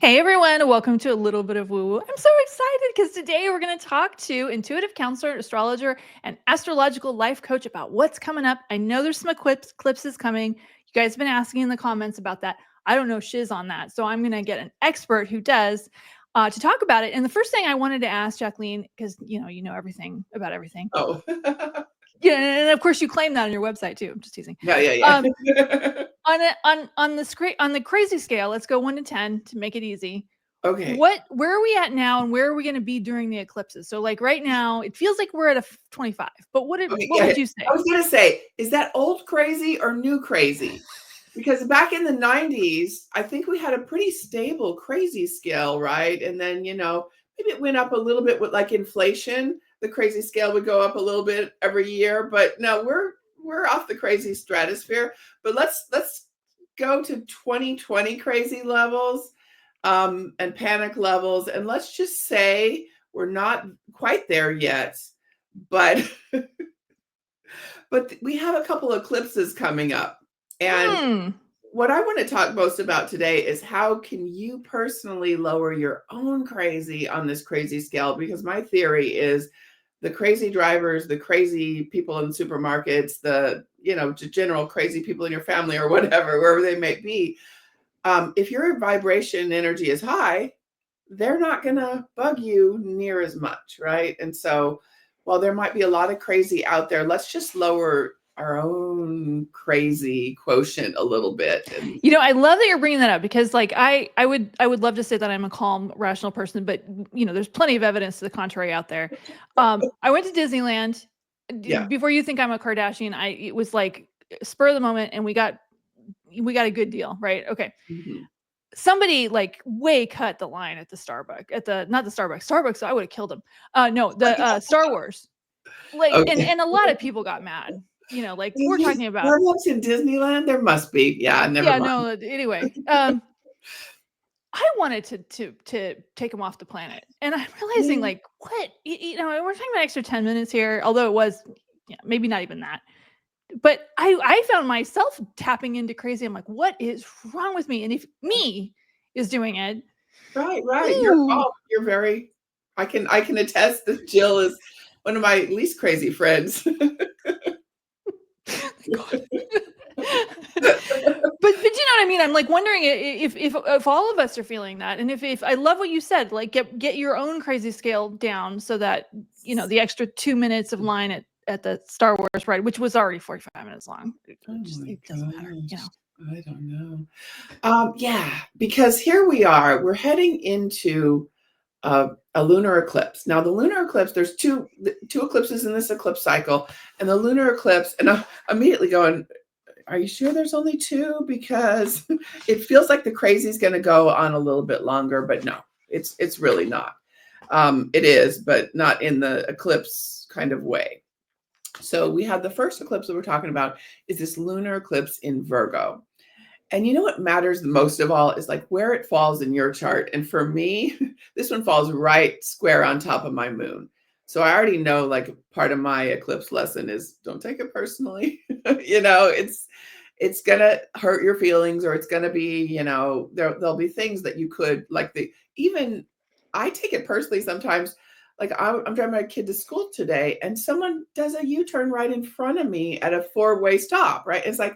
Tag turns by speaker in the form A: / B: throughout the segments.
A: Hey everyone, welcome to a little bit of woo woo. I'm so excited because today we're going to talk to intuitive counselor, astrologer, and astrological life coach about what's coming up. I know there's some eclipses coming. You guys have been asking in the comments about that. I don't know shiz on that. So I'm going to get an expert who does to talk about it. And the first thing I wanted to ask Jackleen, because you know everything about everything.
B: Oh,
A: Yeah, and of course you claim that on your website too. I'm just teasing.
B: yeah.
A: On the crazy scale, let's go 1 to 10 to make it easy.
B: Okay.
A: Where are we at now, and where are we going to be during the eclipses? So like right now it feels like we're at a 25, but what
B: Okay. Yeah.
A: would you say?
B: I was gonna say, is that old crazy or new crazy? Because back in the 90s, I think we had a pretty stable crazy scale, right? And then, maybe it went up a little bit with like inflation. The crazy scale would go up a little bit every year, but no, we're off the crazy stratosphere. But let's go to 2020 crazy levels and panic levels, and let's just say we're not quite there yet, but but we have a couple eclipses coming up. And what I want to talk most about today is how can you personally lower your own crazy on this crazy scale? Because my theory is the crazy drivers, the crazy people in supermarkets, the general crazy people in your family or whatever, wherever they may be. If your vibration energy is high, they're not going to bug you near as much, right? And so, while there might be a lot of crazy out there, let's just lower our own crazy quotient a little bit. And
A: I love that you're bringing that up because like I would love to say that I'm a calm, rational person, but there's plenty of evidence to the contrary out there. I went to Disneyland.
B: yeah,
A: Before you think I'm a Kardashian, it was like spur of the moment, and we got a good deal, right? Okay.
B: mhm.
A: Somebody like way cut the line at the Starbucks, not the Starbucks, I would have killed him. No, the Star Wars. Like,
B: Okay.
A: and a lot of people got mad. Like we're
B: There's
A: talking about.
B: Starbucks in Disneyland. There must be. Yeah, never
A: Yeah,
B: mind.
A: no, anyway. I wanted to take him off the planet. And I'm realizing
B: Yeah.
A: like what we're talking about extra 10 minutes here, although it was maybe not even that. But I found myself tapping into crazy. I'm like, what is wrong with me? And if me is doing it,
B: Right.
A: ooh,
B: You're very. I can attest that Jill is one of my least crazy friends.
A: God. But you know what I mean? I'm like wondering if all of us are feeling that, and if I love what you said, like get your own crazy scale down so that the extra 2 minutes of line at the Star Wars ride, which was already 45 minutes long,
B: Oh my
A: it doesn't matter,
B: gosh. I don't know. Yeah, because here we are. We're heading into a lunar eclipse. Now, the lunar eclipse, there's two eclipses in this eclipse cycle, and the lunar eclipse, and I'm immediately going, are you sure there's only two? Because it feels like the crazy is going to go on a little bit longer, but no, it's really not. It is, but not in the eclipse kind of way. So we have the first eclipse that we're talking about is this lunar eclipse in Virgo. And you know what matters the most of all is like where it falls in your chart. And for me, this one falls right square on top of my moon. So I already know like part of my eclipse lesson is don't take it personally. It's gonna hurt your feelings, or it's gonna be, there'll be things that you could like the even I take it personally sometimes. Like I'm driving my kid to school today and someone does a U-turn right in front of me at a four-way stop, right? It's like,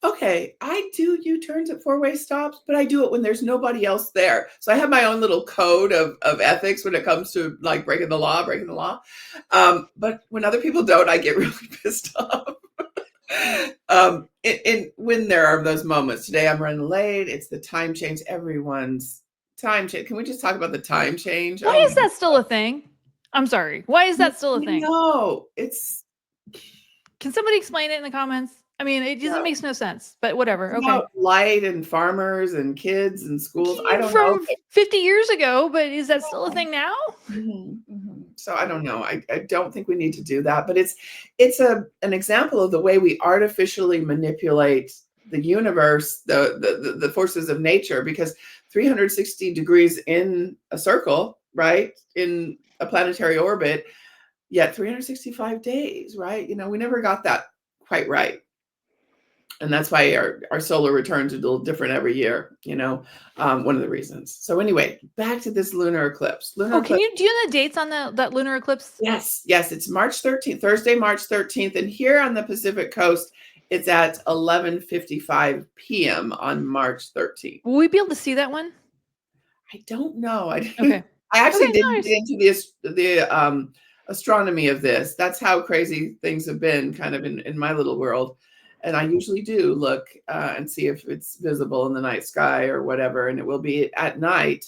B: okay, I do U-turns at four-way stops, but I do it when there's nobody else there. So I have my own little code of ethics when it comes to like breaking the law. But when other people don't, I get really pissed off. When there are those moments. Today I'm running late. It's the time change. Everyone's time change. Can we just talk about the time change?
A: why
B: Oh
A: is
B: my
A: that still a thing? I'm sorry, why is that still a thing?
B: no, it's
A: Can somebody explain it in the comments? I mean, it just makes no sense, but whatever. Okay.
B: about light and farmers and kids and schools. I don't know.
A: From 50 years ago, but is that still a thing now?
B: So I don't know. I don't think we need to do that, but it's an example of the way we artificially manipulate the universe, the forces of nature, because 360 degrees in a circle, right, in a planetary orbit, yet 365 days, right? We never got that quite right. And that's why our solar returns are a little different every year, one of the reasons. So anyway, back to this lunar eclipse. Lunar
A: Oh, do
B: eclipse.
A: you know the dates on that lunar eclipse?
B: Yes, it's March 13th, Thursday, March 13th. And here on the Pacific coast, it's at 11:55 p.m. on March 13th.
A: Will we be able to see that one?
B: I don't know. I
A: Okay.
B: actually
A: Okay,
B: didn't
A: nice.
B: get into the astronomy of this. That's how crazy things have been kind of in my little world. And I usually do look and see if it's visible in the night sky or whatever. And it will be at night.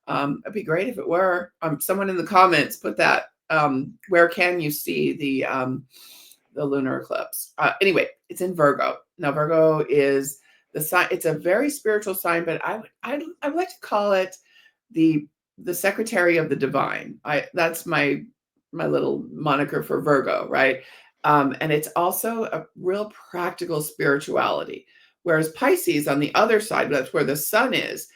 B: It'd be great if it were. Someone in the comments put that. Where can you see the lunar eclipse? Anyway, it's in Virgo. Now, Virgo is the sign. It's a very spiritual sign, but I would like to call it the secretary of the divine. That's my little moniker for Virgo, right? And it's also a real practical spirituality. Whereas Pisces, on the other side, that's where the sun is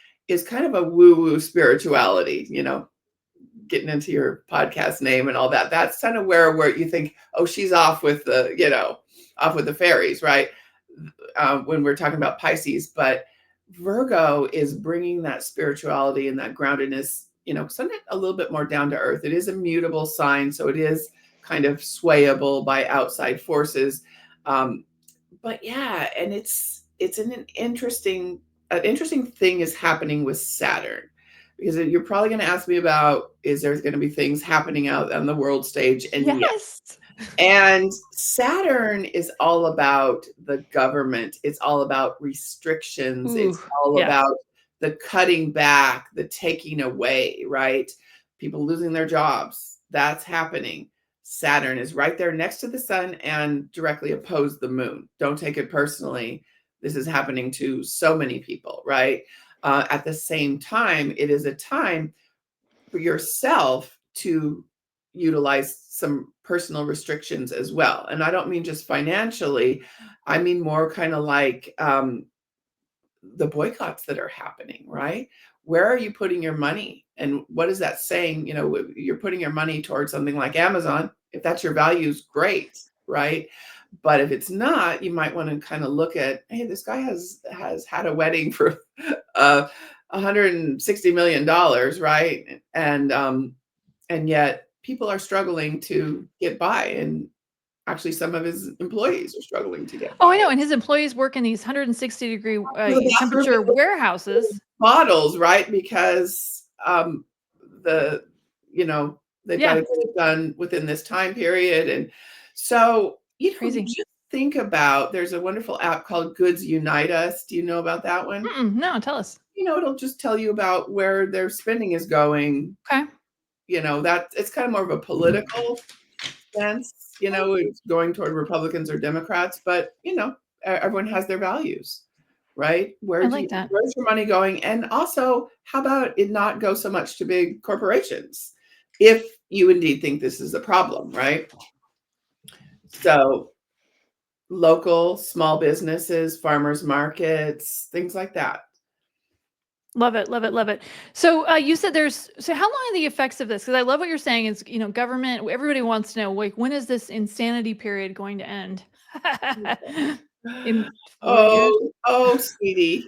B: kind of a woo-woo spirituality, getting into your podcast name and all that. That's kind of where you think, oh, she's off with the fairies, right? When we're talking about Pisces, but Virgo is bringing that spirituality and that groundedness, something a little bit more down to earth. It is a mutable sign, so it is kind of swayable by outside forces. But yeah, and it's an interesting thing is happening with Saturn, because you're probably going to ask me about, is there going to be things happening out on the world stage? And yes.
A: Yes.
B: And Saturn is all about the government. It's all about restrictions.
A: Ooh,
B: It's all
A: yes.
B: about the cutting back, the taking away, right? People losing their jobs. That's happening. Saturn is right there next to the sun and directly opposed the moon. Don't take it personally. This is happening to so many people, right? At the same time, it is a time for yourself to utilize some personal restrictions as well. And I don't mean just financially, I mean more kind of like the boycotts that are happening, right? Where are you putting your money? And what is that saying? You're putting your money towards something like Amazon. If that's your values, great, right? But if it's not, you might want to kind of look at, hey, this guy has had a wedding for $160 million, right? And yet people are struggling to get by, and actually some of his employees are struggling to get
A: Oh,
B: by.
A: I know. And his employees work in these 160-degree
B: The bathroom
A: temperature warehouses.
B: models, right? Because the they've got
A: Yeah.
B: to get it done within this time period. And so,
A: Crazy.
B: just think about, there's a wonderful app called Goods Unite Us. Do you know about that one?
A: No, tell us.
B: It'll just tell you about where their spending is going.
A: Okay.
B: That it's kind of more of a political sense, it's going toward Republicans or Democrats, but everyone has their values, right?
A: I like that.
B: Where's your money going? And also, how about it not go so much to big corporations, if you indeed think this is a problem, right? So local small businesses, farmers markets, things like that.
A: Love it, love it, love it. So you said so how long are the effects of this? Because I love what you're saying is, government, everybody wants to know, like, when is this insanity period going to end? In 4 years?
B: Oh, sweetie.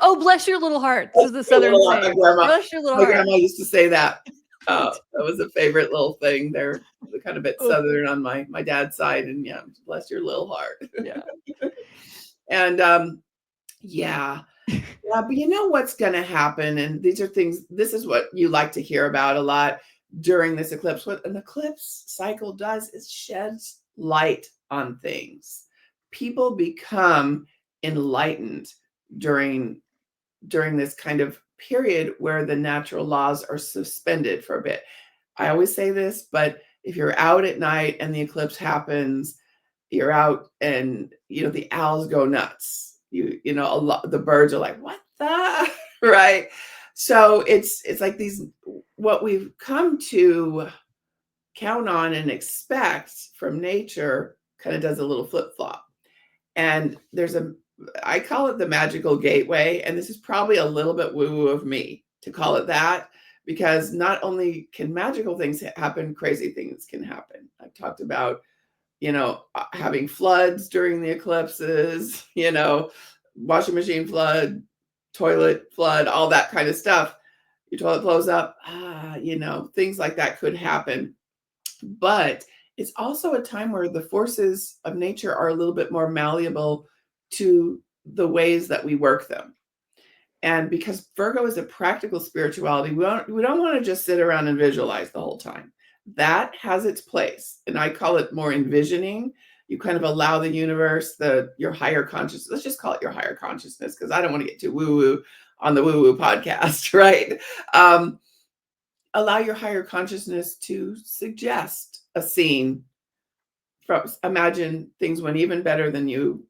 A: Oh, bless your little heart. This is the Southern saying. Bless your little
B: My
A: heart.
B: grandma used to say that. That was a favorite little thing. They're kind of a bit Southern on my dad's side, and yeah, bless your little heart.
A: Yeah.
B: And yeah. But you know what's going to happen, and these are things. This is what you like to hear about a lot during this eclipse. What an eclipse cycle does is sheds light on things. People become enlightened during this kind of period where the natural laws are suspended for a bit. I always say this, but if you're out at night and the eclipse happens, you're out and the owls go nuts. A lot, the birds are like, what the right? So it's like what we've come to count on and expect from nature kind of does a little flip-flop. And I call it the magical gateway. And this is probably a little bit woo-woo of me to call it that, because not only can magical things happen, crazy things can happen. I've talked about, having floods during the eclipses, washing machine flood, toilet flood, all that kind of stuff. Your toilet blows up, things like that could happen. But it's also a time where the forces of nature are a little bit more malleable to the ways that we work them. And because Virgo is a practical spirituality, we don't want to just sit around and visualize the whole time. That has its place. And I call it more envisioning. You kind of allow the universe, your higher consciousness, let's just call it your higher consciousness, because I don't want to get too woo-woo on the woo-woo podcast, right? Allow your higher consciousness to suggest a scene. Imagine things went even better than you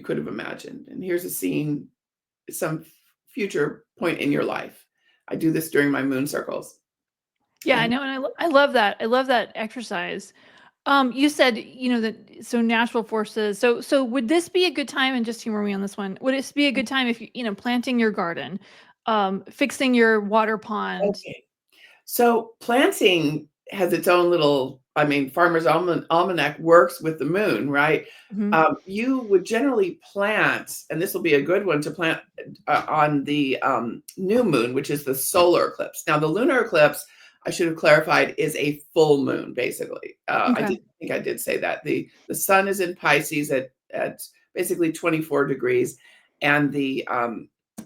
B: could have imagined. And here's a scene, some future point in your life. I do this during my moon circles.
A: Yeah, I know, and I love that. I love that exercise. You said, so natural forces. So would this be a good time, and just humor me on this one, would this be a good time if planting your garden, fixing your water pond?
B: Okay. So planting has its own little, Farmer's Almanac works with the moon, right?
A: Mhm.
B: You would generally plant, and this will be a good one to plant on the new moon, which is the solar eclipse. Now, the lunar eclipse, I should have clarified, is a full moon, basically. I
A: Okay.
B: think I did say that. The sun is in Pisces at basically 24 degrees, and the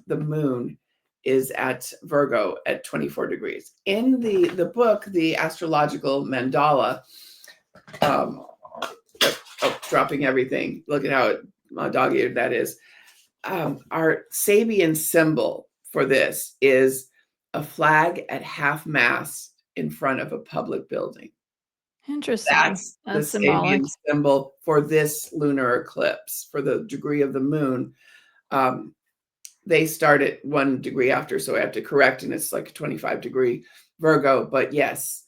B: moon is at Virgo at 24 degrees. In the book, The Astrological Mandala, dropping everything. Look at how dog-eared that is. Our Sabian symbol for this is a flag at half mast in front of a public building.
A: Interesting.
B: That's the
A: That's symbolic.
B: Sabian symbol for this lunar eclipse, for the degree of the moon. They start at 1 degree after, so I have to correct, and it's like a 25-degree Virgo, but yes.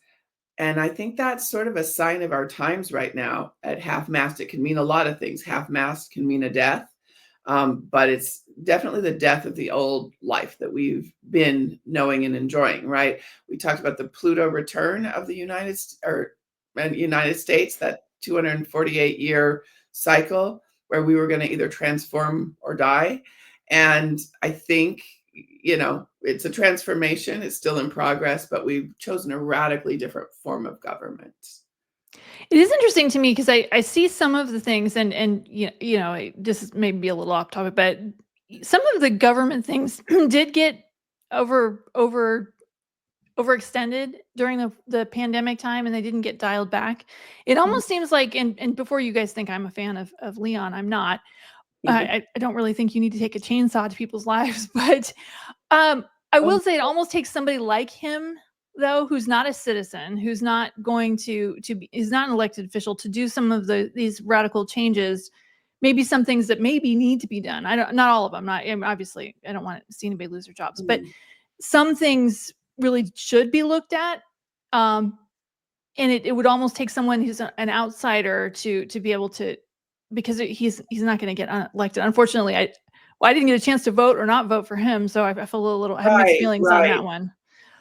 B: And I think that's sort of a sign of our times right now. At half mast, it can mean a lot of things. Half mast can mean a death, but it's definitely the death of the old life that we've been knowing and enjoying, right? We talked about the Pluto return of the United States, that 248-year cycle where we were going to either transform or die. And I think, it's a transformation. It's still in progress, but we've chosen a radically different form of government.
A: It is interesting to me because I see some of the things, and this is maybe a little off topic, but some of the government things did get overextended during the pandemic time, and they didn't get dialed back. It
B: Mhm.
A: almost seems like, and before you guys think I'm a fan of Leon, I'm not. I don't really think you need to take a chainsaw to people's lives, but I
B: Oh,
A: will say it almost takes somebody like him, though, who's not a citizen, who's not going is not an elected official, to do some of these radical changes. Maybe some things that maybe need to be done. Not all of them. Obviously, I don't want to see anybody lose their jobs, but
B: mm,
A: some things really should be looked at. Um, and it would almost take someone who's an outsider to be able to, because he's not going to get elected. Unfortunately, I didn't get a chance to vote or not vote for him, so I feel I have mixed
B: right,
A: feelings on
B: right.
A: that one.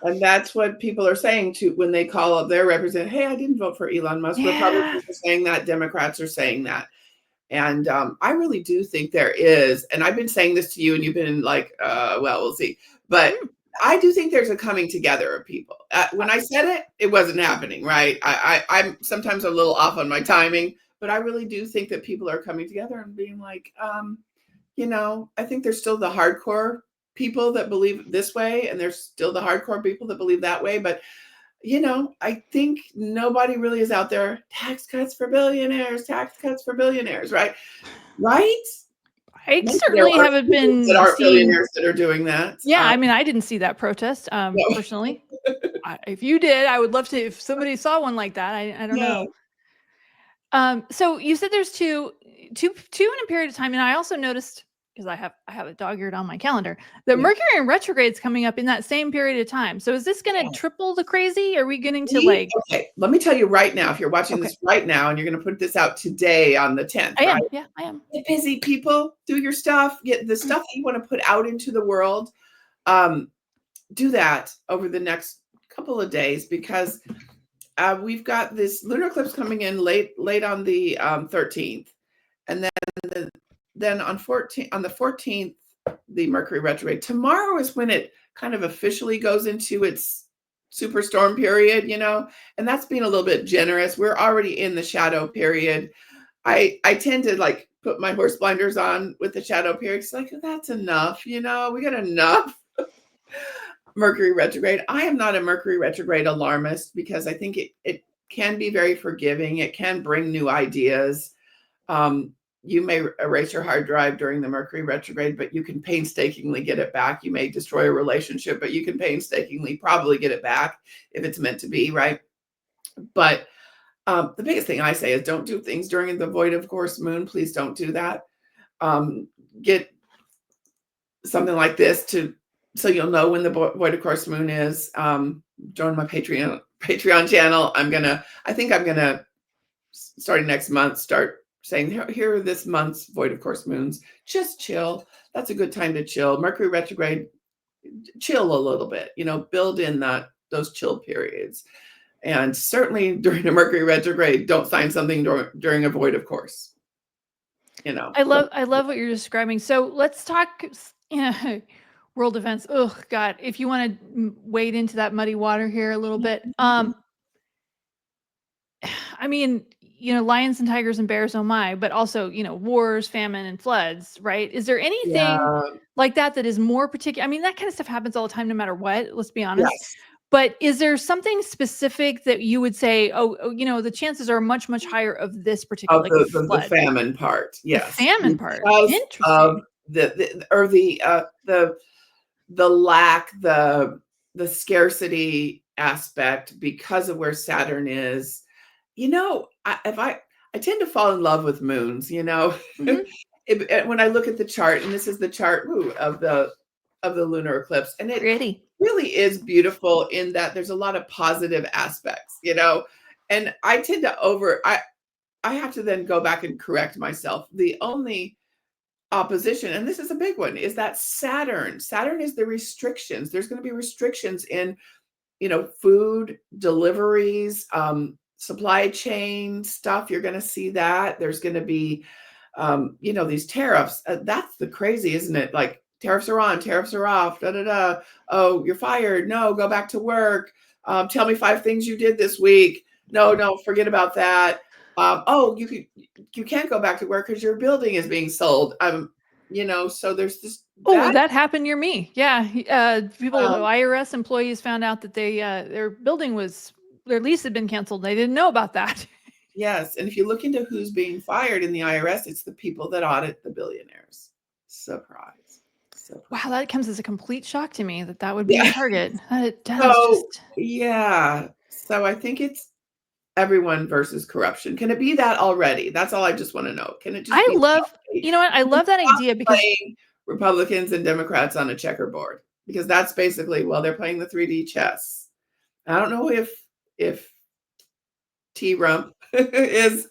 B: And that's what people are saying too when they call up their representative. Hey, I didn't vote for Elon Musk.
A: Yeah.
B: Republicans are saying that. Democrats are saying that. And I really do think there is, and I've been saying this to you, and you've been like, well, we'll see. But
A: Mm.
B: I do think there's a coming together of people. When I said it, it wasn't happening, right? I'm sometimes a little off on my timing, but I really do think that people are coming together and being like, I think there's still the hardcore people that believe this way, and there's still the hardcore people that believe that way. But I think nobody really is out there. Tax cuts for billionaires, right? Right?
A: I
B: Maybe there
A: certainly
B: are
A: haven't
B: people that
A: been
B: aren't
A: seeing.
B: billionaires that are doing that.
A: Yeah, I mean, I didn't see that protest,
B: No.
A: personally. If you did, I would love to. If somebody saw one like that, I don't
B: Yeah,
A: know. So you said there's two in a period of time, and I also noticed, because I have a dog-eared on my calendar, that
B: yeah,
A: Mercury in retrograde's coming up in that same period of time. So is this going to
B: yeah.
A: triple the crazy? Are we getting to like?
B: Okay, let me tell you right now, if you're watching
A: Okay,
B: this right now and you're going to put this out today on the 10th,
A: I
B: right?
A: am. Yeah, I am.
B: Get busy, people. Do your stuff. Get the stuff that you want to put out into the world. Um, do that over the next couple of days, because we've got this lunar eclipse coming in late on the 13th, and then on the 14th, the Mercury retrograde. Tomorrow is when it kind of officially goes into its superstorm period, and that's being a little bit generous. We're already in the shadow period. I tend to like put my horse blinders on with the shadow period. It's like, that's enough, we got enough Mercury retrograde. I am not a Mercury retrograde alarmist because I think it can be very forgiving. It can bring new ideas. You may erase your hard drive during the Mercury retrograde, but you can painstakingly get it back. You may destroy a relationship, but you can painstakingly probably get it back if it's meant to be, right? But the biggest thing I say is don't do things during the void of course moon. Please don't do that. Get something like this so you'll know when the void of course moon is. Join my Patreon channel. I think I'm gonna starting next month start saying here are this month's void of course moons. Just chill. That's a good time to chill. Mercury retrograde, chill a little bit. Build in those chill periods. And certainly during a Mercury retrograde, don't sign something during a void of course.
A: I love what you're describing. So let's talk world events. Oh God, if you want to wade into that muddy water here a little bit. I mean, lions and tigers and bears, oh my, but also, wars, famine, and floods, right? Is there anything like that is more particular? I mean, that kind of stuff happens all the time, no matter what, let's be honest.
B: Yes.
A: But is there something specific that you would say, the chances are much, much higher of this particular
B: the famine part? Yes.
A: The famine part. Interesting.
B: Of the lack, the scarcity aspect because of where Saturn is. I tend to fall in love with moons,
A: Mm-hmm.
B: when I look at the chart, and this is the chart of the lunar eclipse, and it really is beautiful in that there's a lot of positive aspects, and I tend to I have to then go back and correct myself. The only opposition, and this is a big one, is that Saturn is the restrictions. There's going to be restrictions in, food deliveries, supply chain stuff. You're going to see that. There's going to be, these tariffs. That's the crazy, isn't it? Like tariffs are on, tariffs are off, da, da, da. Oh, you're fired. No, go back to work. Tell me 5 things you did this week. No, forget about that. You can't go back to work because your building is being sold. So there's this.
A: That happened near me. Yeah. IRS employees found out that their building their lease had been canceled. They didn't know about that.
B: Yes. And if you look into who's being fired in the IRS, it's the people that audit the billionaires. Surprise.
A: Wow, that comes as a complete shock to me that would be a target. It does.
B: So I think it's everyone versus corruption. Can it be that already? That's all I just want to know. Can it just
A: I love that idea because
B: Republicans and Democrats on a checkerboard, because that's basically, they're playing the 3D chess. I don't know if T-Rump is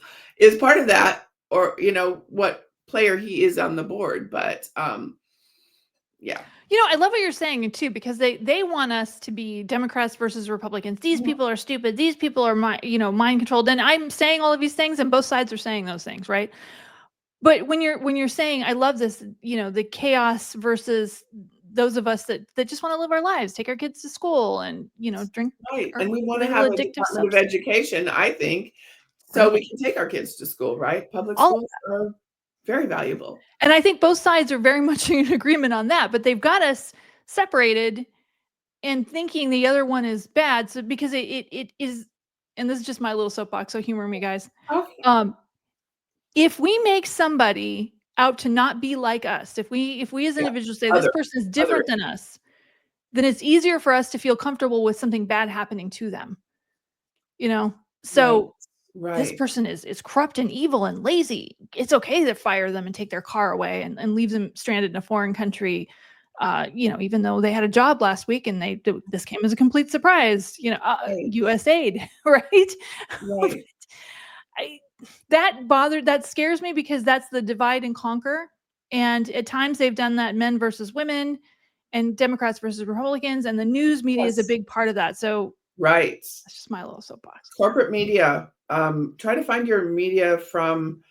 B: part of that, or what player he is on the board, but yeah.
A: I love what you're saying too, because they want us to be Democrats versus Republicans. These people are stupid. These people are mind controlled. And I'm saying all of these things, and both sides are saying those things, right? But when you're saying, I love this, the chaos versus those of us that just want to live our lives, take our kids to school, and drink.
B: Right, and we want to have a Department of Education, I think, so we can take our kids to school, right? Public schools are very valuable.
A: And I think both sides are very much in agreement on that, but they've got us separated and thinking the other one is bad. So because it is, and this is just my little soapbox, so humor me, guys.
B: Okay.
A: If we make somebody out to not be like us, if we as individuals say this person is different than us, then it's easier for us to feel comfortable with something bad happening to them. So this person is corrupt and evil and lazy. It's okay to fire them and take their car away and leave them stranded in a foreign country. Even though they had a job last week and this came as a complete surprise, US aid, right? That scares me, because that's the divide and conquer. And at times they've done that, men versus women and Democrats versus Republicans, and the news media is a big part of that. So
B: Right.
A: That's just my little soapbox.
B: Corporate media. Try to find your media from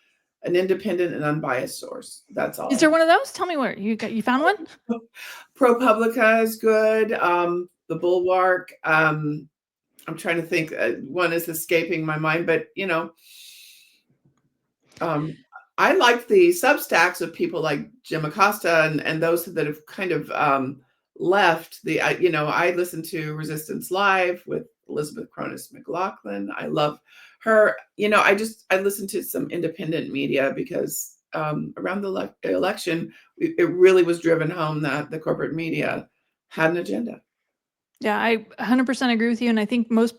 B: an independent and unbiased source. That's all
A: Is
B: I
A: there
B: have.
A: one of those? Tell me where you found one.
B: ProPublica is good. The Bulwark. I'm trying to think. One is escaping my mind, but um, I like the Substacks of people like Jim Acosta and those that have kind of left the. I listen to Resistance Live with Elizabeth Cronus McLaughlin. I love her. I listen to some independent media because around the election, it really was driven home that the corporate media had an agenda.
A: Yeah, I 100% agree with you, and I think most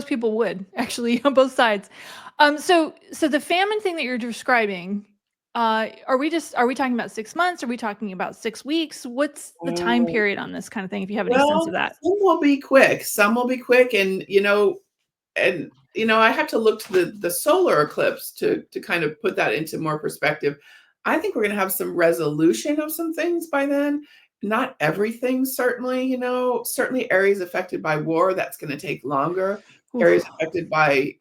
A: people would actually on both sides. So the famine thing that you're describing, are we talking about 6 months? Are we talking about 6 weeks? What's the time period on this kind of thing? If you have any sense of
B: Well,
A: that.
B: some will be quick. Some will be quick, and I have to look to the solar eclipse to kind of put that into more perspective. I think we're going to have some resolution of some things by then. Not everything, certainly. Certainly areas affected by war, that's going to take longer. Areas
A: Oof.
B: affected by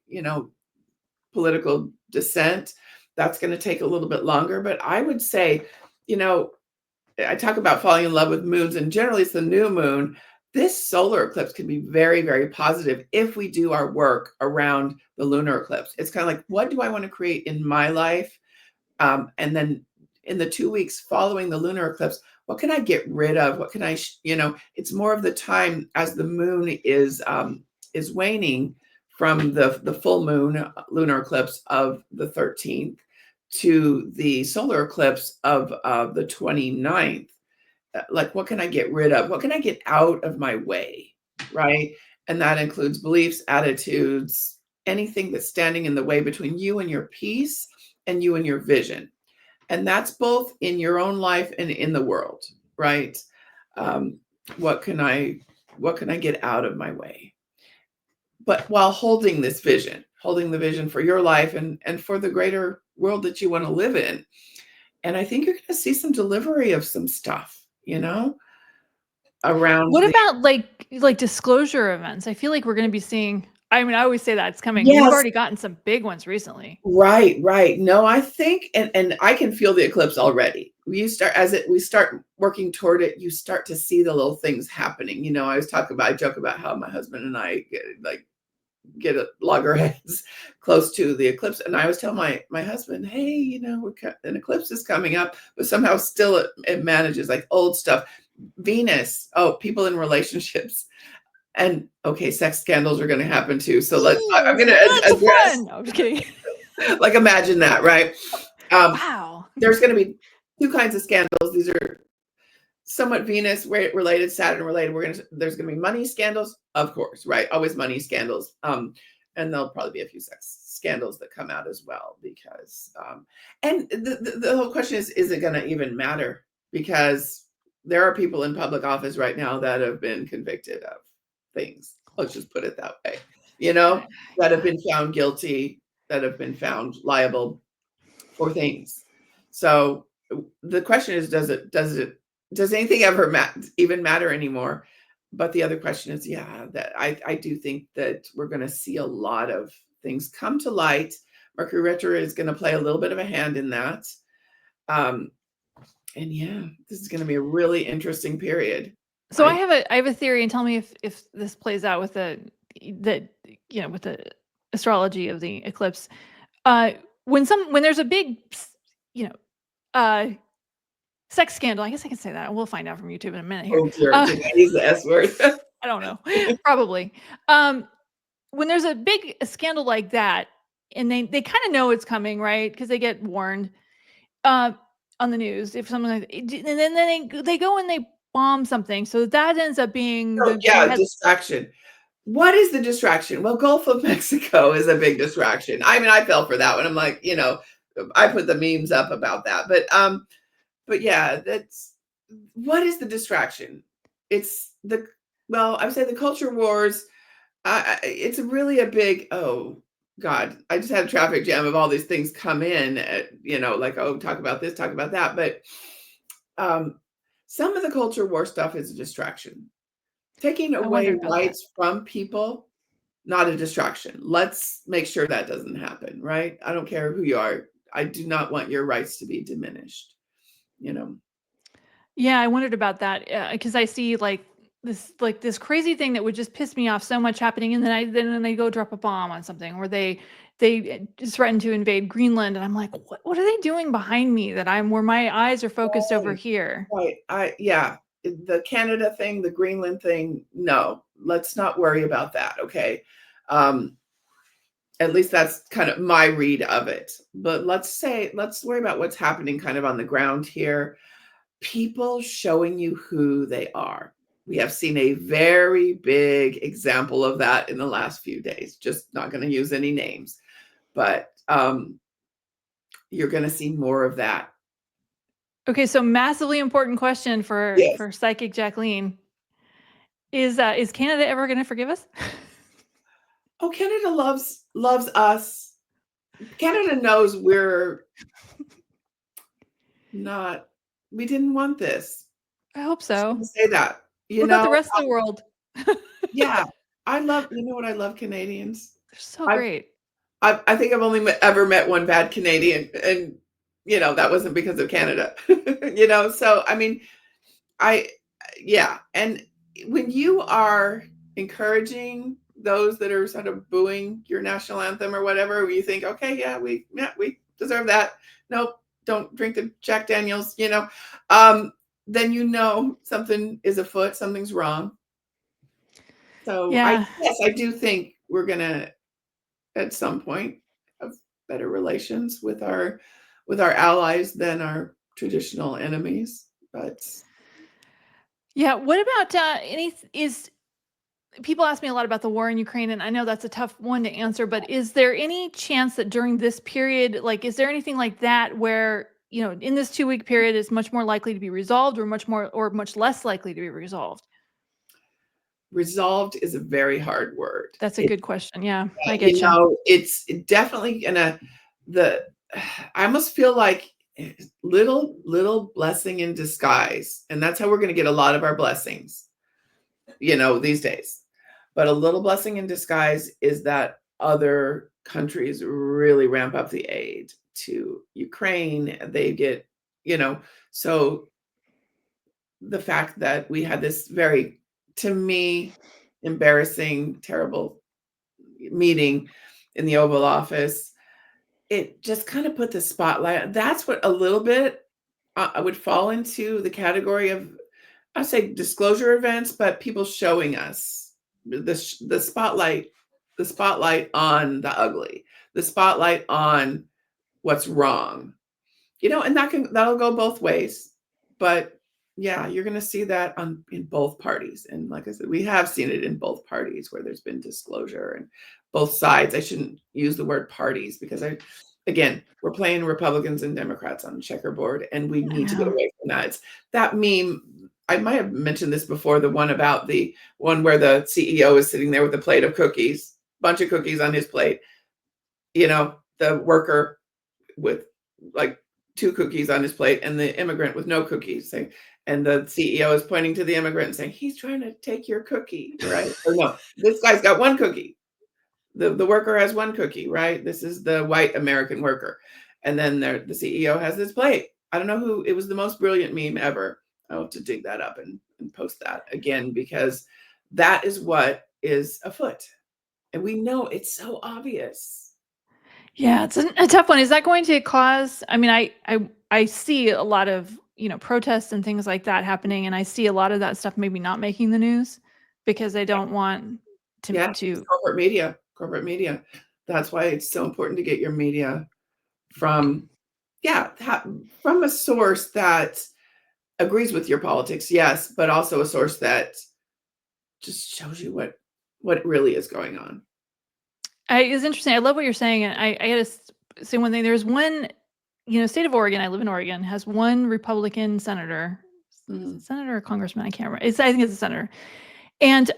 B: political dissent, that's going to take a little bit longer. But I would say, I talk about falling in love with moons, and generally it's the new moon. This solar eclipse can be very, very positive if we do our work around the lunar eclipse. It's kind of like, what do I want to create in my life? And then in the 2 weeks following the lunar eclipse, what can I get rid of? What can I, it's more of the time as the moon is waning from the full moon lunar eclipse of the 13th to the solar eclipse of the 29th. Like, what can I get rid of? What can I get out of my way? Right. And that includes beliefs, attitudes, anything that's standing in the way between you and your peace and you and your vision. And that's both in your own life and in the world. Right. Um, what can I get out of my way? But while holding this vision, holding the vision for your life and for the greater world that you want to live in. And I think you're going to see some delivery of some stuff, around
A: What
B: the.
A: about like disclosure events? I feel like we're going to be seeing. I mean, I always say that it's coming. We've
B: Yes,
A: already gotten some big ones recently.
B: right. No, I think, and I can feel the eclipse already. We start working toward it, you start to see the little things happening. I joke about how my husband and I get at loggerheads close to the eclipse. And I always tell my husband, hey, an eclipse is coming up, but somehow still it manages, like old stuff. Venus, people in relationships. And okay, sex scandals are going to happen too. So I'm going to
A: Not so
B: address,
A: fun. No, I'm just kidding.
B: like, imagine that, right? Um,
A: Wow.
B: there's going to be two kinds of scandals. These are somewhat Venus related, Saturn related. There's going to be money scandals, of course, right? Always money scandals. And there'll probably be a few sex scandals that come out as well, because, and the whole question is it going to even matter? Because there are people in public office right now that have been convicted of things. Let's just put it that way, that have been found guilty, that have been found liable for things. So the question is, does anything ever even matter anymore? But the other question is, that I do think that we're going to see a lot of things come to light. Mercury Retro is going to play a little bit of a hand in that. And this is going to be a really interesting period.
A: So I have a theory, and tell me if this plays out with with the astrology of the eclipse. When there's a big, you know, sex scandal, I guess I can say that. We'll find out from YouTube in a minute here.
B: Oh dear, did I use the S word?
A: I don't know, probably. When there's a big scandal like that, and they kind of know it's coming, right? Because they get warned on the news if something like, and then they go and they bomb something, so that ends up being
B: Oh,
A: the
B: distraction. What is the distraction? Well, Gulf of Mexico is a big distraction. I mean, I fell for that one. I'm like, I put the memes up about that. But yeah, that's what is the distraction? It's I would say the culture wars. It's really a big, oh God, I just had a traffic jam of all these things come in, like, oh, talk about this, talk about that. But some of the culture war stuff is a distraction. Taking
A: I
B: away
A: wondered about that.
B: rights from people not a distraction. Let's make sure that doesn't happen, right? I don't care who you are. I do not want your rights to be diminished, you know.
A: Yeah, I wondered about that because I see this crazy thing that would just piss me off so much happening, and then they go drop a bomb on something, or they just threaten to invade Greenland, and I'm like, what are they doing behind me that I'm where my eyes are focused over
B: Right.
A: here?
B: Right. Yeah. The Canada thing, the Greenland thing, no, let's not worry about that. Okay. Um, at least that's kind of my read of it. But let's worry about what's happening kind of on the ground here. People showing you who they are. We have seen a very big example of that in the last few days. Just not going to use any names, but you're going to see more of that.
A: Okay, so massively important question
B: Yes.
A: for psychic Jackleen. Is Canada ever gonna forgive us?
B: Oh, Canada loves us. Canada knows we're not. We didn't want this.
A: I hope
B: I
A: so.
B: shouldn't say that. You
A: What about
B: know,
A: the rest of the world?
B: yeah. I love. You know what? I love Canadians.
A: They're so
B: I've
A: great.
B: I think I've only ever met one bad Canadian, and that wasn't because of Canada. So I mean, I yeah, and when you are encouraging those that are sort of booing your national anthem or whatever, you think, okay, we deserve that. Nope, don't drink the Jack Daniels. Then something is afoot, something's wrong. So
A: Yeah.
B: I do think we're gonna at some point have better relations with our allies than our traditional enemies. But
A: Yeah, what about, any is people ask me a lot about the war in Ukraine, and I know that's a tough one to answer, but is there any chance that during this period, like, is there anything like that where, in this 2-week period is much more likely to be resolved or much less likely to be resolved?
B: resolved is a very hard word.
A: That's a good question. Yeah, I get you.
B: It's definitely gonna the I almost feel like little blessing in disguise, and that's how we're gonna get a lot of our blessings, these days. But a little blessing in disguise is that other countries really ramp up the aid to Ukraine. They get, so the fact that we had this very, to me, embarrassing, terrible meeting in the Oval Office, it just kind of put the spotlight. That's what a little bit I would fall into the category of, I say disclosure events, but people showing us the spotlight on the ugly, the spotlight on what's wrong, and that'll go both ways. But yeah, you're going to see that in both parties. And like I said, we have seen it in both parties where there's been disclosure and both sides. I shouldn't use the word parties because again, we're playing Republicans and Democrats on checkerboard, and we
A: I
B: need to get
A: know.
B: away from that. It's that meme. I might have mentioned this before, the one where the CEO is sitting there with a plate of cookies, bunch of cookies on his plate, the worker with like 2 cookies on his plate and the immigrant with no cookies, saying, and the CEO is pointing to the immigrant and saying, he's trying to take your cookie, right? Or no, this guy's got 1 cookie. The worker has 1 cookie, right? This is the white American worker. And then the CEO has this plate. I don't know who, it was the most brilliant meme ever. I'll have to dig that up and post that again, because that is what is afoot. And we know it's so obvious.
A: Yeah, it's a tough one. Is that going to cause I mean, I see a lot of, protests and things like that happening, and I see a lot of that stuff maybe not making the news because they don't want to
B: Yeah, it's
A: to
B: corporate media, corporate media. That's why it's so important to get your media from from a source that agrees with your politics, yes, but also a source that just shows you what really is going on.
A: It's interesting. I love what you're saying, and I gotta say one thing. There's one, state of Oregon. I live in Oregon. Has one Republican senator,
B: Mhm.
A: senator or congressman. I can't remember. I think it's a senator, and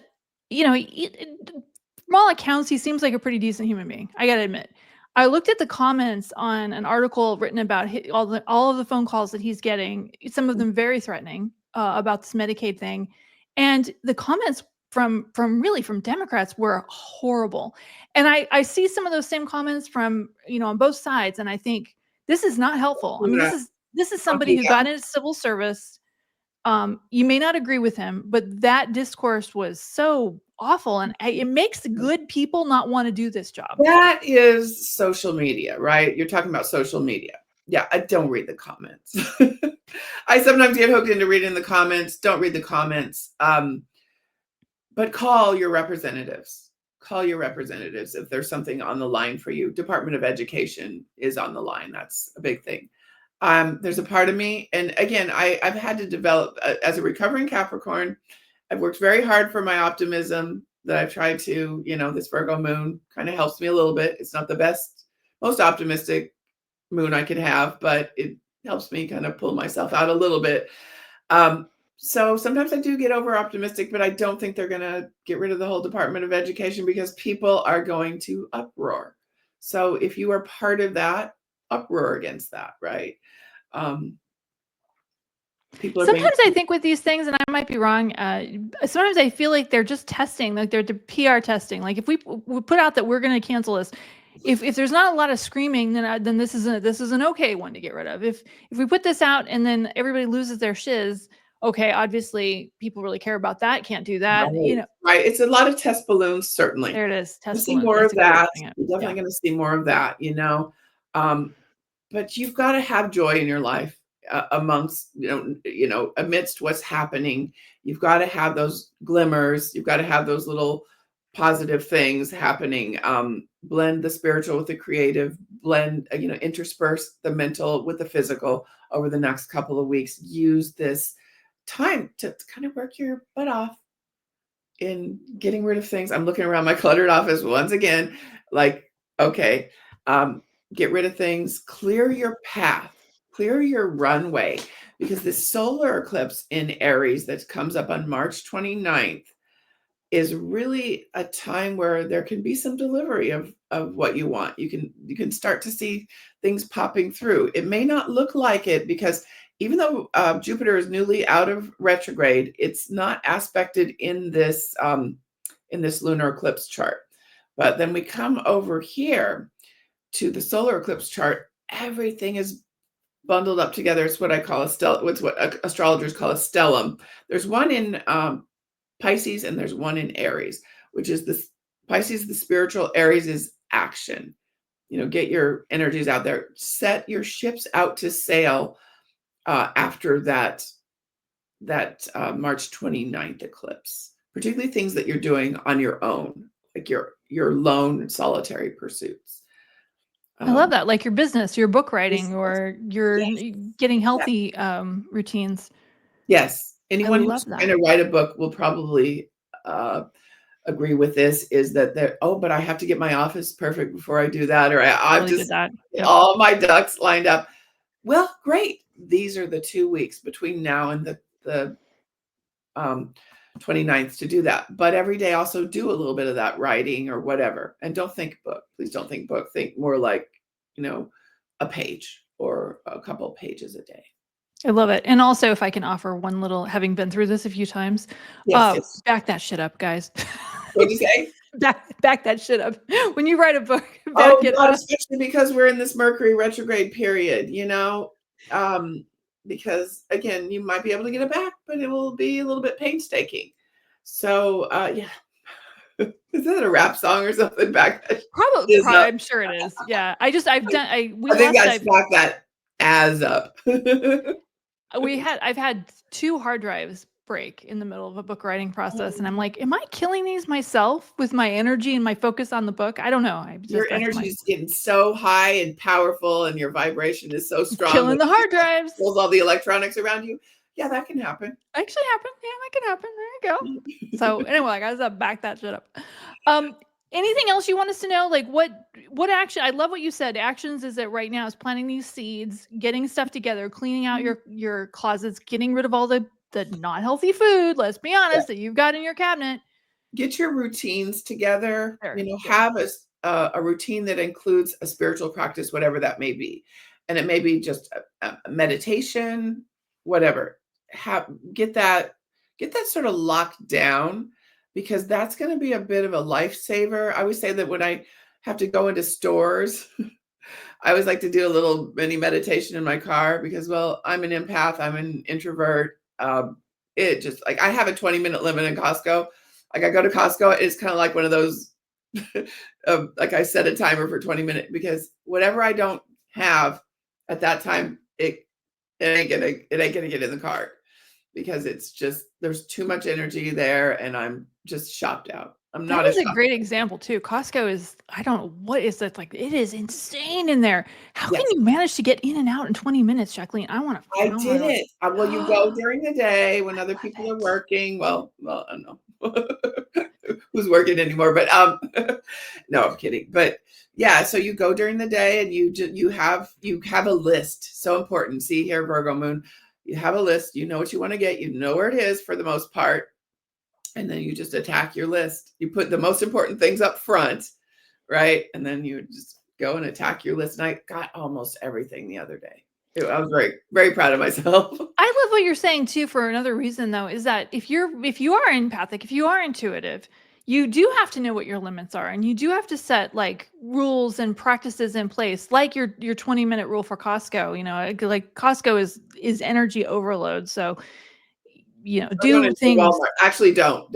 A: from all accounts, he seems like a pretty decent human being. I gotta admit. I looked at the comments on an article written about all of the phone calls that he's getting. Some of them very threatening about this Medicaid thing, and the comments from Democrats were horrible. And I see some of those same comments from, on both sides, and I think this is not helpful. I mean, this is somebody who got into civil service. You may not agree with him, but that discourse was so awful, and it makes the good people not want to do this job.
B: That is social media, right? You're talking about social media. Yeah, I don't read the comments. I sometimes get hooked into reading the comments. Don't read the comments. But call your representatives. Call your representatives if there's something on the line for you. Department of Education is on the line. That's a big thing. There's a part of me, and again, I've had to develop, as a recovering Capricorn, I've worked very hard for my optimism that I've tried to, this Virgo moon kind of helps me a little bit. It's not the best, most optimistic moon I could have, but it helps me kind of pull myself out a little bit. So sometimes I do get over optimistic, but I don't think they're going to get rid of the whole Department of Education because people are going to uproar. So if you are part of that, uproar against that, right? People are
A: sometimes I think with these things, and I might be wrong, sometimes I feel like they're just testing, like they're PR testing. Like if we put out that we're going to cancel this, if there's not a lot of screaming, then this is an okay one to get rid of. If we put this out and then everybody loses their shiz, okay, obviously people really care about that. Can't do that,
B: right. Right. It's a lot of test balloons, certainly.
A: There it is. Test
B: balloons. See more of that. You're definitely
A: Yeah.
B: going to see more of that, but you've got to have joy in your life amongst, amidst what's happening. You've got to have those glimmers. You've got to have those little positive things happening. Blend the spiritual with the creative, intersperse the mental with the physical over the next couple of weeks. Use this time to kind of work your butt off in getting rid of things. I'm looking around my cluttered office once again, like, okay, get rid of things, clear your path, clear your runway, because this solar eclipse in Aries that comes up on March 29th is really a time where there can be some delivery of what you want. You can start to see things popping through. It may not look like it because even though Jupiter is newly out of retrograde, it's not aspected in this lunar eclipse chart. But then we come over here to the solar eclipse chart. Everything is bundled up together. It's what I call a stellar. It's what astrologers call a stellium. There's one in Pisces and there's one in Aries, which is this Pisces, the spiritual. Aries is action. Get your energies out there. Set your ships out to sail after that March 29th eclipse, particularly things that you're doing on your own, like your lone solitary pursuits.
A: I love that, like your business, your book writing, or your getting healthy routines.
B: Yes. Anyone who's trying to write a book will probably agree with this, is that but I have to get my office perfect before I do that, or I've just all my ducks lined up. Well, great. These are the 2 weeks between now and the 29th to do that. But every day also do a little bit of that writing or whatever. And don't think book. Please don't think book. Think more like, a page or a couple of pages a day.
A: I love it. And also, if I can offer one little, having been through this a few times,
B: yes.
A: Back that shit up, guys.
B: What'd you say?
A: Back that shit up. When you write a book,
B: back it up. Especially because we're in this Mercury retrograde period, because again, you might be able to get it back, but it will be a little bit painstaking. So yeah. Is that a rap song or something? Back that
A: probably I'm sure it is. Yeah. I think that's
B: back that as up.
A: I've had 2 hard drives break in the middle of a book writing process, and I'm like, am I killing these myself with my energy and my focus on the book? I don't know.
B: Your energy is getting so high and powerful, and your vibration is so strong.
A: Killing the hard drives.
B: Pulls all the electronics around you. Yeah, that can happen.
A: Actually happen. Yeah, that can happen. There you go. So anyway, guys, I'll back that shit up. Anything else you want us to know? Like what action? I love what you said. Actions is that right now is planting these seeds, getting stuff together, cleaning out your closets, getting rid of all the not healthy food. Let's be honest, that you've got in your cabinet.
B: Get your routines together. Have a routine that includes a spiritual practice, whatever that may be, and it may be just a meditation, whatever. Get that sort of locked down. because that's going to be a bit of a lifesaver. I always say that when I have to go into stores, I always like to do a little mini meditation in my car because, well, I'm an empath, I'm an introvert. It just like I have a 20-minute limit in Costco. Like I go to Costco, it's kind of like one of those, like I set a timer for 20 minutes because whatever I don't have at that time, it ain't gonna get in the cart because it's just there's too much energy there, and I'm just shopped out. I'm
A: That
B: not as
A: is a
B: shopped.
A: great example too. Costco is, I don't know what is that like. It is insane in there. How can
B: Yes,
A: you manage to get in and out in 20 minutes, Jackleen? I
B: I
A: want
B: did
A: to like.
B: it. Well, you go during the day when other people are working. Well, I don't know who's working anymore, but no, I'm kidding. But yeah, so you go during the day and you have a list. So important. See here, Virgo moon, you have a list. You know what you want to get. You know where it is for the most part, and then you just attack your list. You put the most important things up front, right? And then you just go and attack your list. And I got almost everything the other day. I was very, very proud of myself.
A: I love what you're saying too. For another reason though, is that if you are empathic, if you are intuitive, you do have to know what your limits are, and you do have to set like rules and practices in place, like your 20-minute rule for Costco. You know, like Costco is energy overload, so
B: Try going
A: do
B: into a
A: things.
B: Walmart. Actually, don't.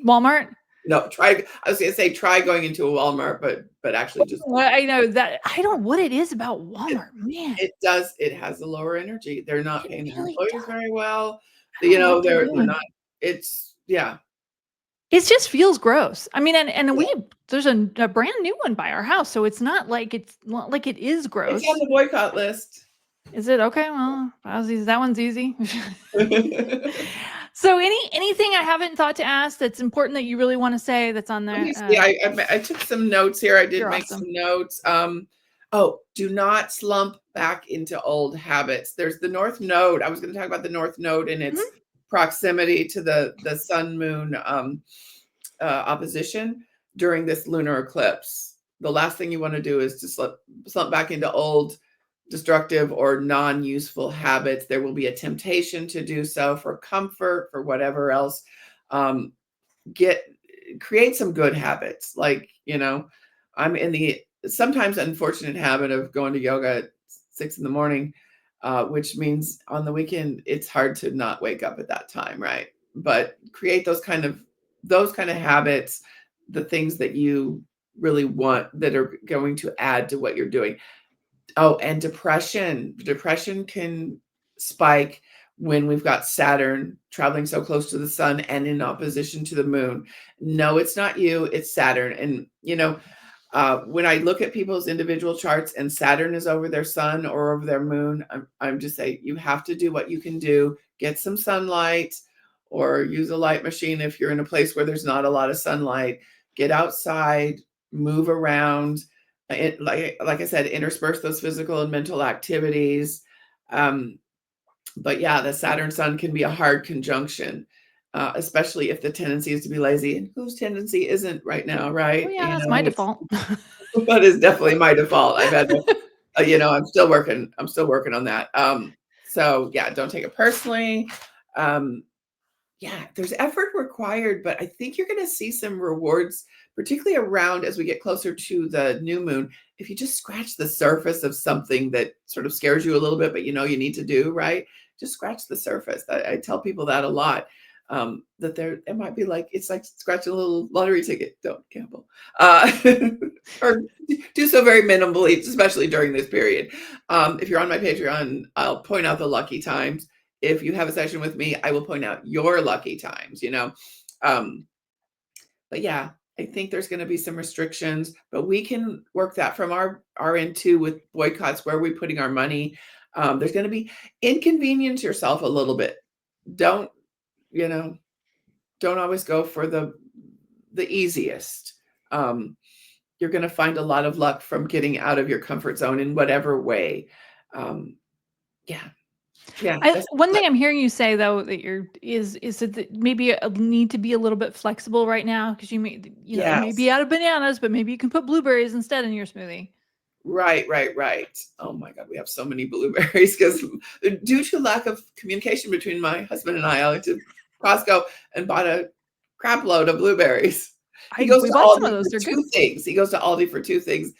A: Walmart.
B: No, try. I was gonna say try going into a Walmart, but actually just
A: Well, I know that I don't what it is about
B: it,
A: Walmart, man.
B: it does. It has a lower energy. They're not
A: It
B: paying their
A: really
B: employees
A: does.
B: very well.
A: I don't know what they're
B: They're
A: doing.
B: not. It's yeah.
A: It just feels gross. I mean, and
B: Yeah.
A: there's a brand new one by our house, so it's not like it is
B: It's on
A: gross.
B: the boycott list.
A: Is it okay? Well, that one's easy. So anything I haven't thought to ask that's important that you really want to say that's on
B: Let
A: there?
B: me see. I took some notes here. I did
A: You're
B: make some
A: awesome.
B: notes. Oh, do not slump back into old habits. There's the North Node. I was going to talk about the North Node and its
A: Mhm.
B: proximity to the Sun Moon opposition during this lunar eclipse. The last thing you want to do is to slump back into old, destructive, or non-useful habits. There will be a temptation to do so for comfort, for whatever else. Um, get create some good habits. Like, I'm in the sometimes unfortunate habit of going to yoga at 6 in the morning, which means on the weekend it's hard to not wake up at that time, right? But create those kind of habits, the things that you really want that are going to add to what you're doing. Oh, and depression. Depression can spike when we've got Saturn traveling so close to the sun and in opposition to the moon. No, it's not you, it's Saturn. And, when I look at people's individual charts and Saturn is over their sun or over their moon, I'm just saying you have to do what you can do. Get some sunlight or use a light machine if you're in a place where there's not a lot of sunlight. Get outside, move around. Like I said, intersperse those physical and mental activities. But yeah, the Saturn Sun can be a hard conjunction, especially if the tendency is to be lazy. And whose tendency isn't right now,
A: Oh
B: right?
A: yeah, that's my
B: It's
A: default.
B: that is definitely my default. I've had to, I'm still working. I'm still working on that. So yeah, don't take it personally. Um, yeah, there's effort required, but I think you're going to see some rewards, particularly around as we get closer to the new moon. If you just scratch the surface of something that sort of scares you a little bit, but you need to do, right? Just scratch the surface. I tell people that a lot. That it might be like it's like scratching a little lottery ticket. Don't gamble, or do so very minimally, especially during this period. If you're on my Patreon, I'll point out the lucky times. If you have a session with me, I will point out your lucky times. Um, but yeah, I think there's going to be some restrictions, but we can work that from our end too with boycotts. Where are we putting our money? There's going to be inconvenience yourself a little bit. Don't you know? Don't always go for the easiest. Um, you're going to find a lot of luck from getting out of your comfort zone in whatever way. Um, yeah, yeah. That's
A: One thing I'm hearing you say though that is that maybe a need to be a little bit flexible right now because it may
B: yes.
A: be out of bananas, but maybe you can put blueberries instead in your smoothie.
B: Right, right, right. Oh my God, we have so many blueberries because due to lack of communication between my husband and I went to Costco and bought a crap load of blueberries. He
A: I
B: goes
A: we
B: to
A: bought some of
B: Aldi
A: those.
B: for
A: They're good.
B: 2 things. He goes to Aldi for 2 things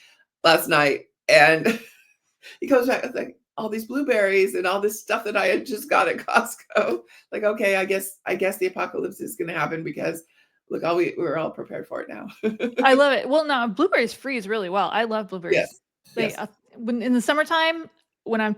B: last night, and he comes back with, like, all these blueberries and all this stuff that I had just got at Costco. Like, okay, I guess the apocalypse is gonna happen because look, we're all prepared for it now.
A: I love it. Well, no, blueberries freeze really well. I love blueberries.
B: Yes.
A: They
B: Yes.
A: when in the summertime when I'm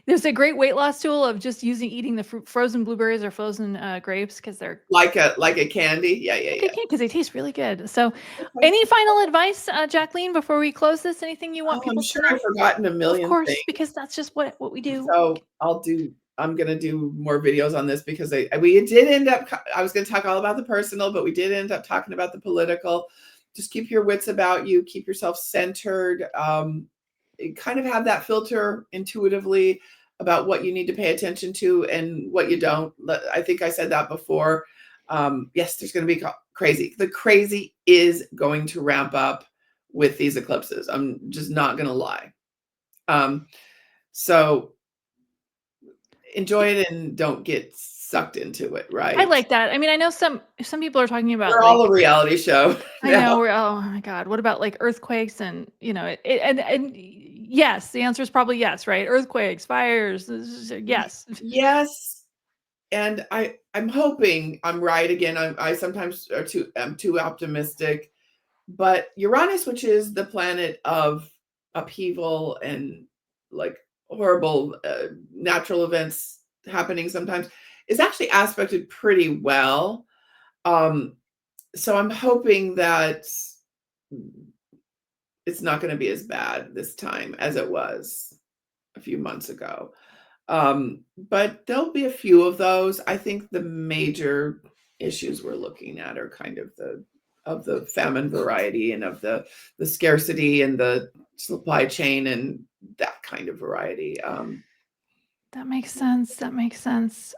A: there's a great weight loss tool of just eating the frozen blueberries or frozen grapes because they're
B: Like a candy? Yeah, yeah,
A: like I
B: yeah.
A: can't because they taste really good. So,
B: Okay.
A: any final advice, Jacqueline, before we close this? Anything you want
B: Oh, I'm
A: people to
B: sure
A: know?
B: I've forgotten a
A: Of
B: million
A: course,
B: things.
A: because that's just what we do.
B: So I'm gonna do more videos on this because we did end up. I was gonna talk all about the personal, but we did end up talking about the political. Just keep your wits about you. Keep yourself centered. Kind of have that filter intuitively about what you need to pay attention to and what you don't. I think I said that before. Yes, there's going to be crazy. The crazy is going to ramp up with these eclipses. I'm just not going to lie. So enjoy it and don't get sucked into it,
A: I
B: right?
A: like that. I mean, I know some people are talking about
B: We're all
A: like
B: a reality show
A: I
B: now.
A: know we're oh my god, what about like earthquakes and and yes, the answer is probably yes, right? Earthquakes, fires, yes.
B: Yes, and I'm hoping I'm right again. I sometimes am too optimistic, but Uranus, which is the planet of upheaval and like horrible natural events happening sometimes, is actually aspected pretty well. Um, so I'm hoping that it's not going to be as bad this time as it was a few months ago. But there'll be a few of those. I think the major issues we're looking at are kind of the famine variety and of the scarcity and the supply chain and that kind of variety.
A: That makes sense. That makes sense.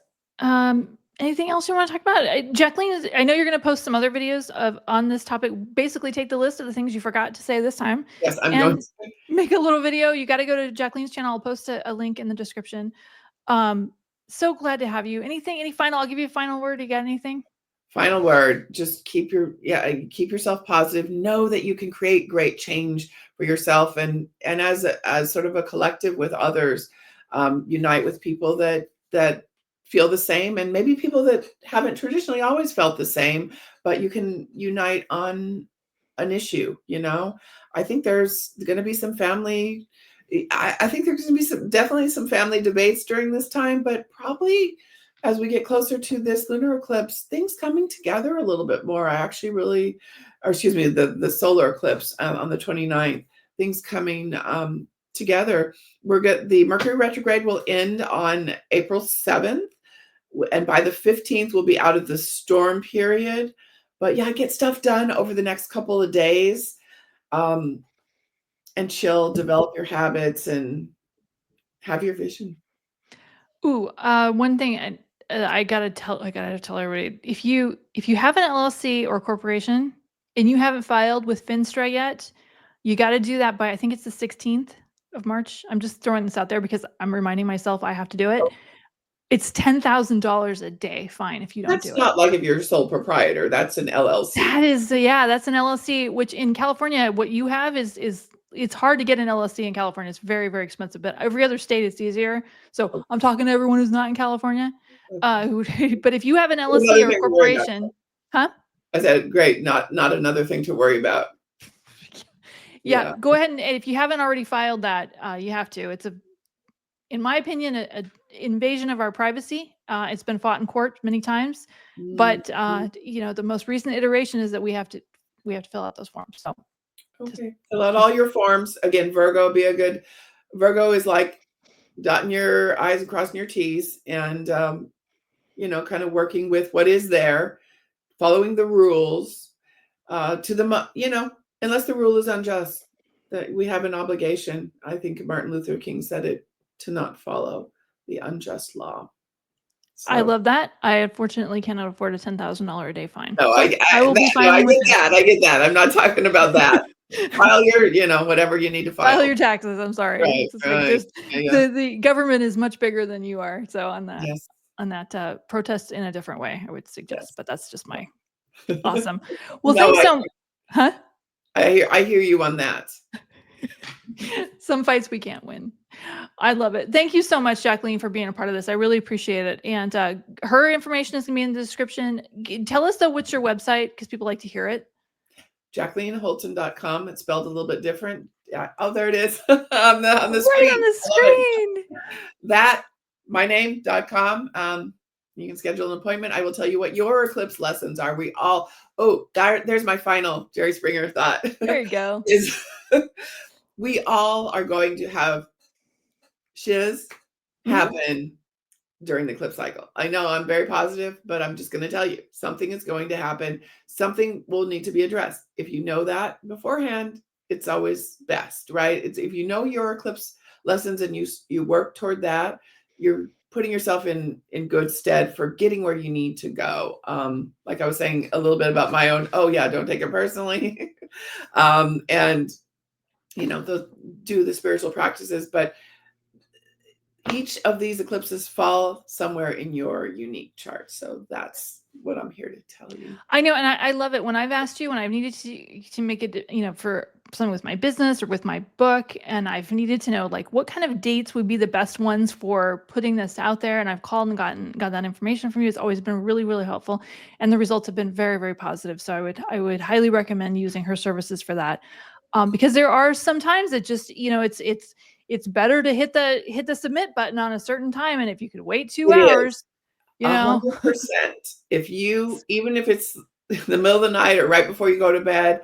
A: Anything else you want to talk about? Jacqueline, I know you're going to post some other videos on this topic. Basically, take the list of the things you forgot to say this time,
B: Yes, I'm going
A: and
B: to.
A: make a little video. You got to go to Jacqueline's channel. I'll post a link in the description. Um, so glad to have you. Any final? I'll give you a final word. You got anything?
B: Final word, just keep yourself positive. Know that you can create great change for yourself and as sort of a collective with others. Unite with people that feel the same and maybe people that haven't traditionally always felt the same, but you can unite on an issue, you know. I think there's going to be some family I think there's going to be definitely some family debates during this time, but probably as we get closer to this lunar eclipse, things coming together a little bit more. I actually really, or excuse me, the solar eclipse on the 29th, things coming together. The Mercury retrograde will end on April 7th, and by the 15th, we'll be out of the storm period. But yeah, get stuff done over the next couple of days, and chill, develop your habits, and have your vision.
A: Ooh, one thing I gotta tell everybody if you have an LLC or corporation and you haven't filed with FINSTRA yet, you got to do that by I think it's the 16th of March. I'm just throwing this out there because I'm reminding myself I have to do it. It's $10,000 a day fine if you don't
B: That's
A: do it.
B: not like if you're a sole proprietor. That's an LLC.
A: That is yeah, that's an LLC, which in California, what you have is it's hard to get an LLC in California. It's very, very expensive, but every other state it's easier. So I'm talking to everyone who's not in California.
B: Okay.
A: But if you have an LLC
B: Another
A: or a
B: thing to worry about.
A: corporation, huh?
B: I said, great, not another thing to worry about.
A: Yeah,
B: Yeah.
A: go ahead and if you haven't already filed that, you have to. It's in my opinion, a invasion of our privacy. It's been fought in court many times, but
B: Mhm.
A: the most recent iteration is that we have to fill out those forms. So just
B: Okay. Fill out all
A: just
B: your forms. Again, Virgo is like dotting your I's and crossing your T's and kind of working with what is there, following the rules, unless the rule is unjust, that we have an obligation. I think Martin Luther King said it, to not follow the unjust law.
A: I
B: So
A: love that. I unfortunately cannot afford a $10,000 a day fine,
B: no,
A: so I will be
B: no, I
A: filing with
B: get that. I get that. I'm not talking about that.
A: that.
B: File your, whatever you need to
A: File
B: file.
A: your taxes. I'm sorry.
B: Right,
A: It's just like
B: right.
A: there's
B: Yeah, yeah.
A: the government is much bigger than you are. So on that.
B: Yes.
A: protest in a different way, I would suggest,
B: Yes.
A: but that's just my awesome. Well,
B: No,
A: thanks so huh?
B: I hear you on that.
A: Some fights we can't win. I love it. Thank you so much, Jackleen, for being a part of this. I really appreciate it. And her information is going to be in the description. Tell us, though, what's your website? Because people like to hear it.
B: JackleenHolton.com. It's spelled a little bit different. Yeah. Oh, there it is on the
A: Right
B: screen.
A: on the
B: I love it.
A: screen.
B: That, myname.com. You can schedule an appointment. I will tell you what your eclipse lessons are. There's my final Jerry Springer thought.
A: There you go.
B: Is we all are going to have shiz happen during the eclipse cycle. I know I'm very positive, but I'm just going to tell you something is going to happen. Something will need to be addressed. If you know that beforehand, it's always best, right? It's if you know your eclipse lessons and you work toward that, you're putting yourself in good stead for getting where you need to go. Like I was saying a little bit about my own, don't take it personally. And do the spiritual practices, but each of these eclipses fall somewhere in your unique chart. So that's what I'm here to tell you.
A: I know, and I love it when I've asked you when I've needed to make it, for something with my business or with my book, and I've needed to know like what kind of dates would be the best ones for putting this out there. And I've called and got that information from you. It's always been really, really helpful, and the results have been very, very positive. So I would highly recommend using her services for that, because there are some times that just it's better to hit the submit button on a certain time, and if you could wait 2 hours.
B: 100%. Even if it's in the middle of the night or right before you go to bed,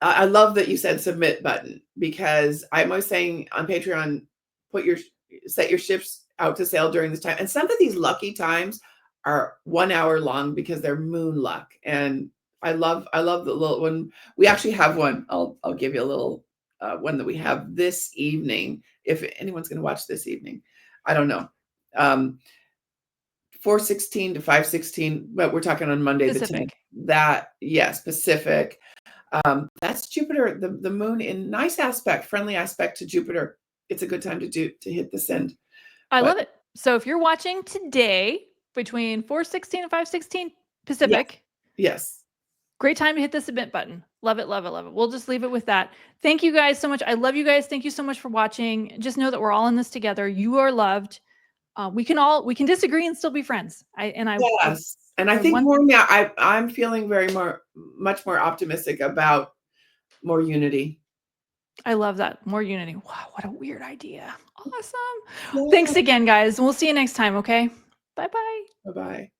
B: I love that you said submit button, because I'm always saying on Patreon, set your ships out to sail during this time. And some of these lucky times are 1 hour long because they're moon luck. And I love the little one. We actually have one. I'll give you a little one that we have this evening. If anyone's going to watch this evening, I don't know. 4:16 to 5:16, but we're talking on Monday
A: Pacific.
B: the 10th. Pacific. That's Jupiter, the moon in nice aspect, friendly aspect to Jupiter. It's a good time to hit the send.
A: I love it. So if you're watching today between 4:16 and 5:16 Pacific,
B: yes,
A: great time to hit the submit button. Love it, love it, love it. We'll just leave it with that. Thank you guys so much. I love you guys. Thank you so much for watching. Just know that we're all in this together. You are loved. We can disagree and still be friends. I
B: think more now. I'm feeling much more optimistic about more unity.
A: I love that. More unity. Wow, what a weird idea. Awesome. Yeah. Thanks again, guys. We'll see you next time. Okay. Bye-bye.
B: Bye-bye.